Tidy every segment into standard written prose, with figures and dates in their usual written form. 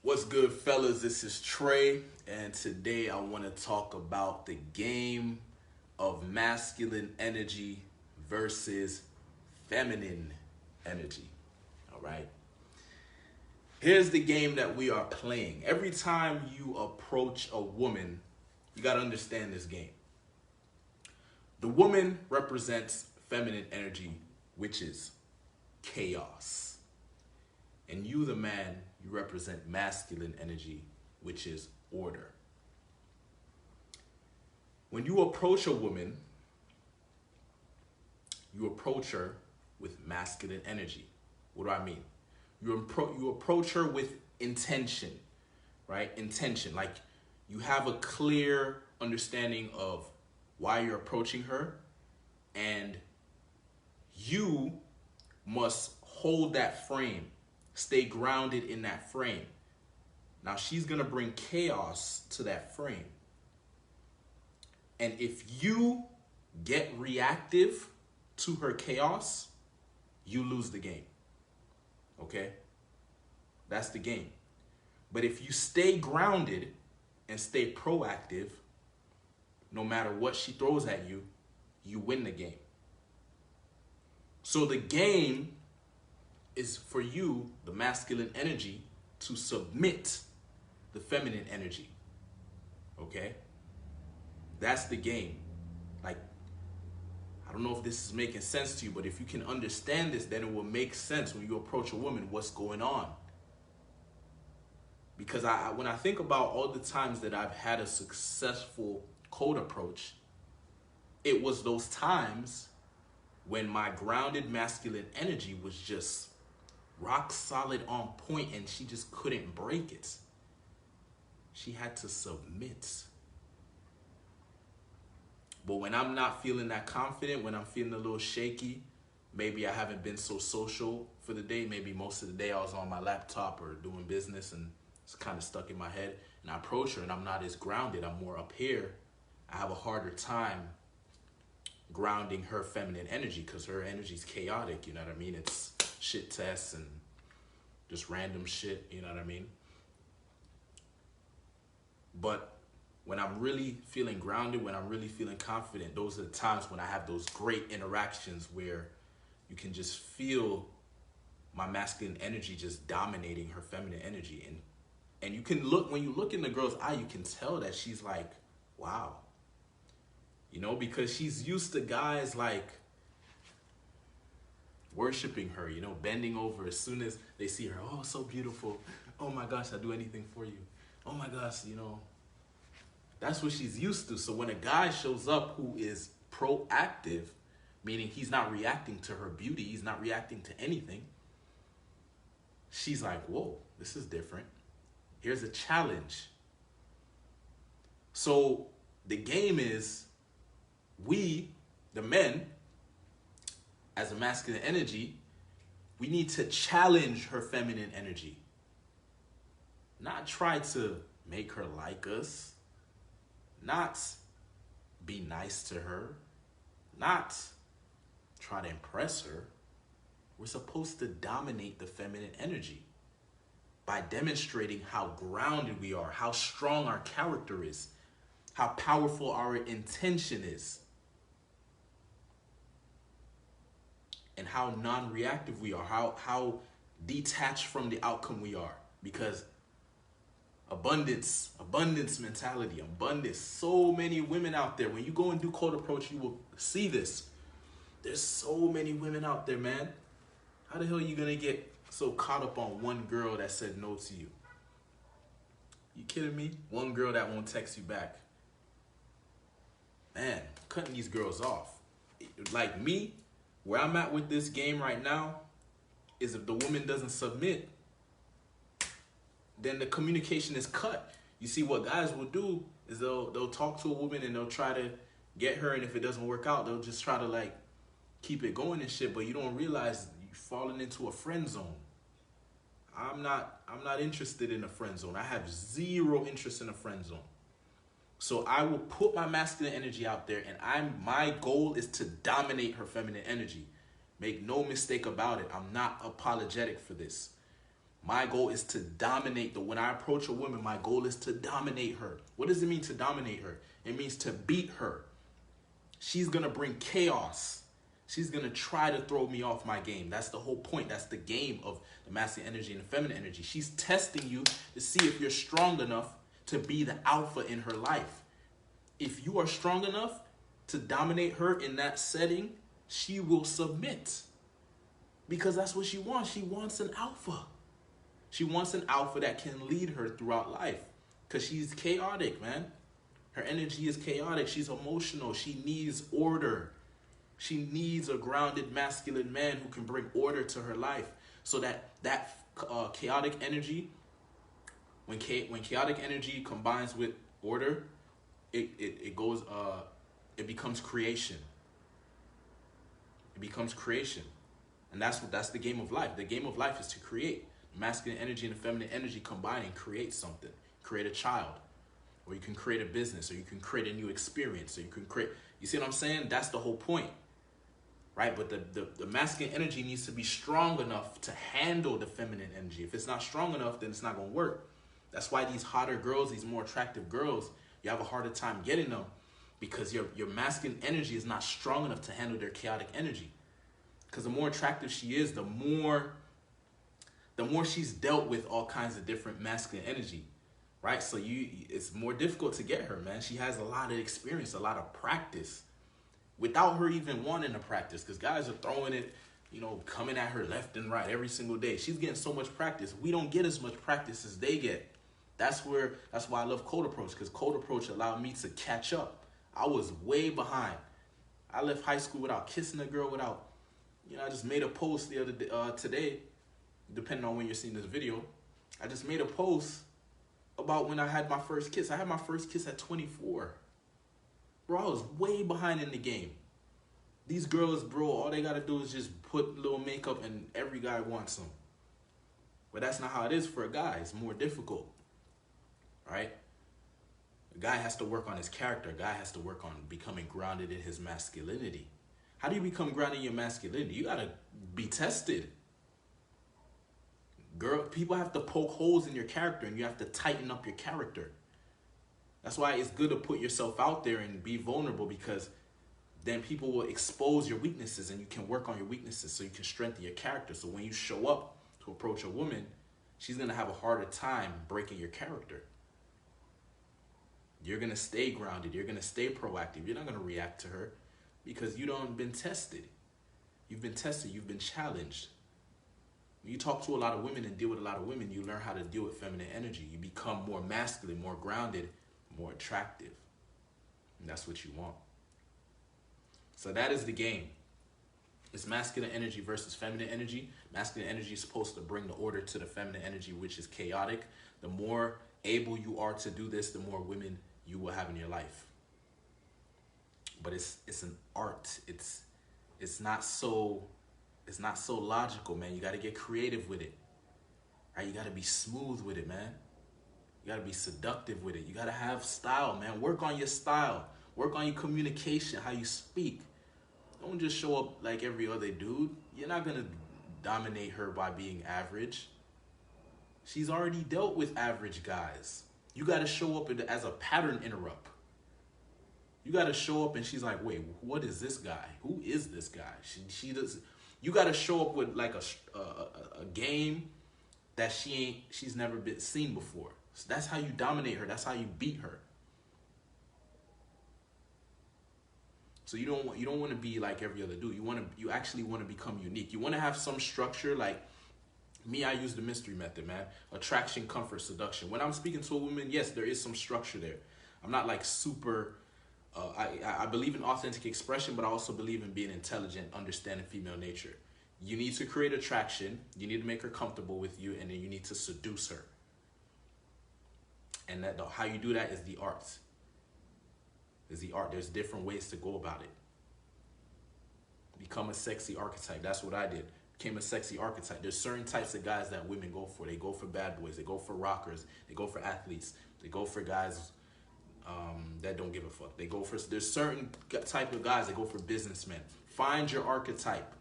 What's good, fellas? This is Trey, and today I want to talk about the game of masculine energy versus feminine energy. All right. Here's the game that we are playing. Every time you approach a woman, you got to understand this game. The woman represents feminine energy, which is chaos. And you, the man, you represent masculine energy, which is order. When you approach a woman, you approach her with masculine energy. What do I mean? You approach her with intention, right? Intention, like you have a clear understanding of why you're approaching her, and you must hold that frame. Stay grounded in that frame. Now she's going to bring chaos to that frame. And if you get reactive to her chaos, you lose the game. Okay? That's the game. But if you stay grounded and stay proactive, no matter what she throws at you, you win the game. So the game is for you, the masculine energy, to submit the feminine energy. Okay? That's the game. Like, I don't know if this is making sense to you, but if you can understand this, then it will make sense when you approach a woman what's going on. Because when I think about all the times that I've had a successful code approach, it was those times when my grounded masculine energy was just rock solid on point and she just couldn't break it. She had to submit. But when I'm not feeling that confident, when I'm feeling a little shaky, maybe I haven't been so social for the day, maybe most of the day I was on my laptop or doing business and it's kind of stuck in my head, and I approach her and I'm not as grounded, I'm more up here, I have a harder time grounding her feminine energy because her energy is chaotic, you know what I mean? It's shit tests and just random shit, you know what I mean? But when I'm really feeling grounded, when I'm really feeling confident, those are the times when I have those great interactions where you can just feel my masculine energy just dominating her feminine energy. And you can look, when you look in the girl's eye, you can tell that she's like, wow. You know, because she's used to guys like worshiping her, you know, bending over as soon as they see her. Oh, so beautiful. Oh my gosh, I'll do anything for you. Oh my gosh, you know. That's what she's used to. So when a guy shows up who is proactive, meaning he's not reacting to her beauty, he's not reacting to anything, she's like, whoa, this is different. Here's a challenge. So the game is, we, the men, as a masculine energy, we need to challenge her feminine energy. Not try to make her like us. Not be nice to her. Not try to impress her. We're supposed to dominate the feminine energy by demonstrating how grounded we are, how strong our character is, how powerful our intention is, and how non-reactive we are, how detached from the outcome we are. Because abundance mentality, abundance. So many women out there. When you go and do cold approach, you will see this. There's so many women out there, man. How the hell are you gonna get so caught up on one girl that said no to you? You kidding me? One girl that won't text you back. Man, cutting these girls off. Like me, where I'm at with this game right now is if the woman doesn't submit, then the communication is cut. You see, what guys will do is they'll talk to a woman and they'll try to get her, and if it doesn't work out, they'll just try to like keep it going and shit, but you don't realize you're falling into a friend zone. I'm not interested in a friend zone. I have zero interest in a friend zone. So I will put my masculine energy out there, and my goal is to dominate her feminine energy. Make no mistake about it. I'm not apologetic for this. My goal is to dominate when I approach a woman, my goal is to dominate her. What does it mean to dominate her? It means to beat her. She's going to bring chaos. She's going to try to throw me off my game. That's the whole point. That's the game of the masculine energy and the feminine energy. She's testing you to see if you're strong enough to be the alpha in her life. If you are strong enough to dominate her in that setting, she will submit. Because that's what she wants. She wants an alpha. She wants an alpha that can lead her throughout life. Because she's chaotic, man. Her energy is chaotic. She's emotional. She needs order. She needs a grounded masculine man who can bring order to her life. So that chaotic energy, when chaotic energy combines with order, it becomes creation. It becomes creation. And that's the game of life. The game of life is to create. Masculine energy and the feminine energy combine and create something. Create a child. Or you can create a business. Or you can create a new experience. Or you can create... You see what I'm saying? That's the whole point. Right? But the masculine energy needs to be strong enough to handle the feminine energy. If it's not strong enough, then it's not going to work. That's why these hotter girls, these more attractive girls, you have a harder time getting them. Because your masculine energy is not strong enough to handle their chaotic energy. Because the more attractive she is, the more she's dealt with all kinds of different masculine energy, right? So it's more difficult to get her, man. She has a lot of experience, a lot of practice, without her even wanting to practice. Because guys are throwing it, coming at her left and right every single day. She's getting so much practice. We don't get as much practice as they get. That's why I love Cold Approach, because Cold Approach allowed me to catch up. I was way behind. I left high school without kissing a girl, without. I just made a post the other day, today, depending on when you're seeing this video. I just made a post about when I had my first kiss. I had my first kiss at 24. Bro, I was way behind in the game. These girls, bro, all they got to do is just put a little makeup and every guy wants them. But that's not how it is for a guy. It's more difficult, right? A guy has to work on his character. A guy has to work on becoming grounded in his masculinity. How do you become grounded in your masculinity? You gotta be tested. Girl, people have to poke holes in your character and you have to tighten up your character. That's why it's good to put yourself out there and be vulnerable, because then people will expose your weaknesses and you can work on your weaknesses so you can strengthen your character. So when you show up to approach a woman, she's gonna have a harder time breaking your character. You're gonna stay grounded. You're gonna stay proactive. You're not gonna react to her. Because you don't been tested. You've been tested. You've been challenged. When you talk to a lot of women and deal with a lot of women, you learn how to deal with feminine energy. You become more masculine, more grounded, more attractive. And that's what you want. So that is the game. It's masculine energy versus feminine energy. Masculine energy is supposed to bring the order to the feminine energy, which is chaotic. The more able you are to do this, the more women you will have in your life. But it's an art. It's not so logical, man. You got to get creative with it. Right? You got to be smooth with it, man. You got to be seductive with it. You got to have style, man. Work on your style. Work on your communication, how you speak. Don't just show up like every other dude. You're not going to dominate her by being average. She's already dealt with average guys. You got to show up as a pattern interrupt. You got to show up and she's like, wait, what is this guy? Who is this guy? She does. You got to show up with like a game that she's never been seen before. So that's how you dominate her. That's how you beat her. So you don't want to be like every other dude. You actually want to become unique. You want to have some structure. Like me, I use the mystery method, man. Attraction, comfort, seduction. When I'm speaking to a woman, yes, there is some structure there. I'm not like super. I believe in authentic expression, but I also believe in being intelligent, understanding female nature. You need to create attraction. You need to make her comfortable with you, and then you need to seduce her. And how you do that is the art. There's different ways to go about it. Become a sexy archetype. That's what I did. Became a sexy archetype. There's certain types of guys that women go for. They go for bad boys. They go for rockers. They go for athletes. They go for guys that don't give a fuck. There's certain type of guys that go for businessmen. Find your archetype,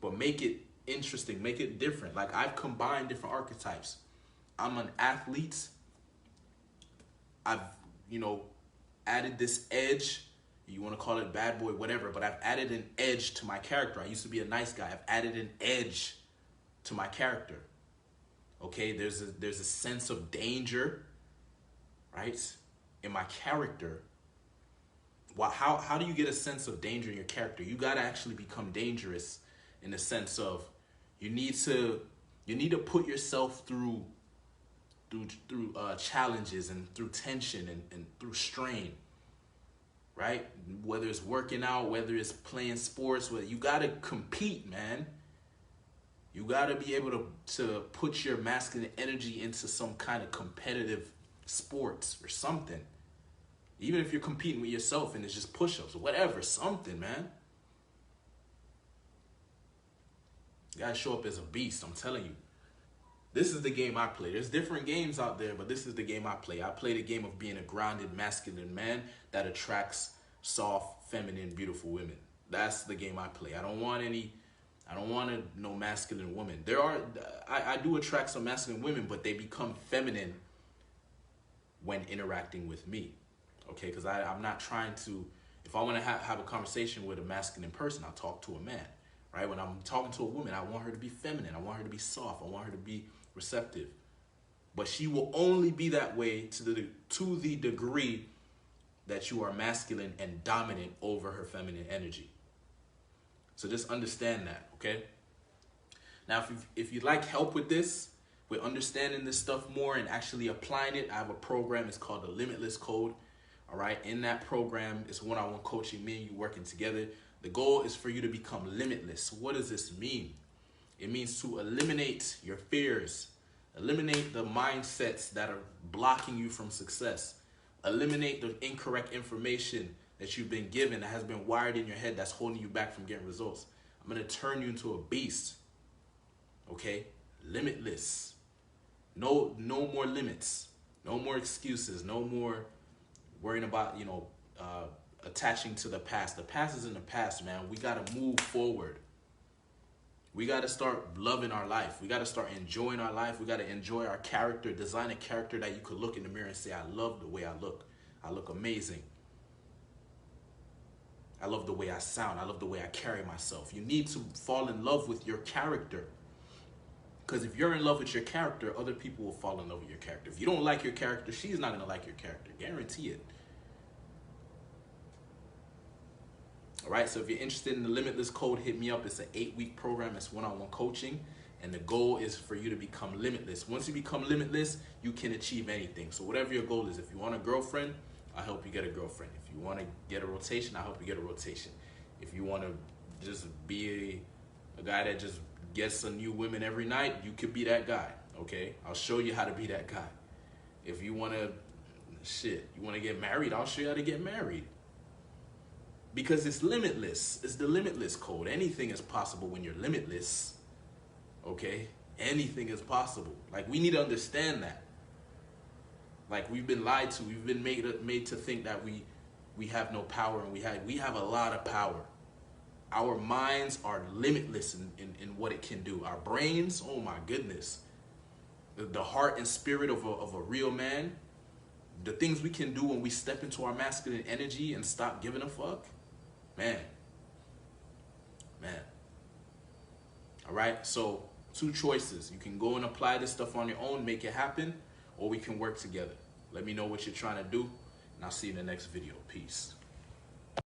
but make it interesting, make it different. Like, I've combined different archetypes. I'm an athlete. I've, you know, added this edge. You want to call it bad boy, whatever, but I've added an edge to my character. I used to be a nice guy. I've added an edge to my character. Okay, there's a sense of danger, right, in my character. Well, how do you get a sense of danger in your character? You got to actually become dangerous in the sense of you need to put yourself through challenges and through tension and through strain, right? Whether it's working out, whether it's playing sports, whether you got to compete, man. You got to be able to put your masculine energy into some kind of competitive sports or something. Even if you're competing with yourself and it's just push-ups or whatever, something, man. You got to show up as a beast, I'm telling you. This is the game I play. There's different games out there, but this is the game I play. I play the game of being a grounded, masculine man that attracts soft, feminine, beautiful women. That's the game I play. I don't want no masculine woman. I do attract some masculine women, but they become feminine when interacting with me. Okay, because I'm not trying to, if I want to have a conversation with a masculine person, I'll talk to a man, right? When I'm talking to a woman, I want her to be feminine. I want her to be soft. I want her to be receptive. But she will only be that way to the degree that you are masculine and dominant over her feminine energy. So just understand that, okay? Now, if you'd like help with this, with understanding this stuff more and actually applying it, I have a program. It's called the Limitless Code. All right, in that program, it's one-on-one coaching, me and you working together. The goal is for you to become limitless. What does this mean? It means to eliminate your fears, eliminate the mindsets that are blocking you from success, eliminate the incorrect information that you've been given that has been wired in your head that's holding you back from getting results. I'm going to turn you into a beast, okay? Limitless. No more limits, no more excuses, no more worrying about, attaching to the past. The past is in the past, man. We got to move forward. We got to start loving our life. We got to start enjoying our life. We got to enjoy our character, design a character that you could look in the mirror and say, I love the way I look. I look amazing. I love the way I sound. I love the way I carry myself. You need to fall in love with your character. Because if you're in love with your character, other people will fall in love with your character. If you don't like your character, she's not going to like your character. Guarantee it. All right, so if you're interested in the Limitless Code, hit me up. It's an 8-week program. It's one-on-one coaching. And the goal is for you to become limitless. Once you become limitless, you can achieve anything. So whatever your goal is, if you want a girlfriend, I'll help you get a girlfriend. If you want to get a rotation, I'll help you get a rotation. If you want to just be a guy that just gets some new women every night, you could be that guy, okay? I'll show you how to be that guy. If you want to get married, I'll show you how to get married. Because it's limitless. It's the Limitless Code. Anything is possible when you're limitless, okay? Anything is possible. Like, we need to understand that. Like, we've been lied to. We've been made to think that we have no power, and we have a lot of power. Our minds are limitless in what it can do. Our brains, oh my goodness. The heart and spirit of a real man, the things we can do when we step into our masculine energy and stop giving a fuck, man. All right, so 2 choices. You can go and apply this stuff on your own, make it happen, or we can work together. Let me know what you're trying to do, and I'll see you in the next video. Peace.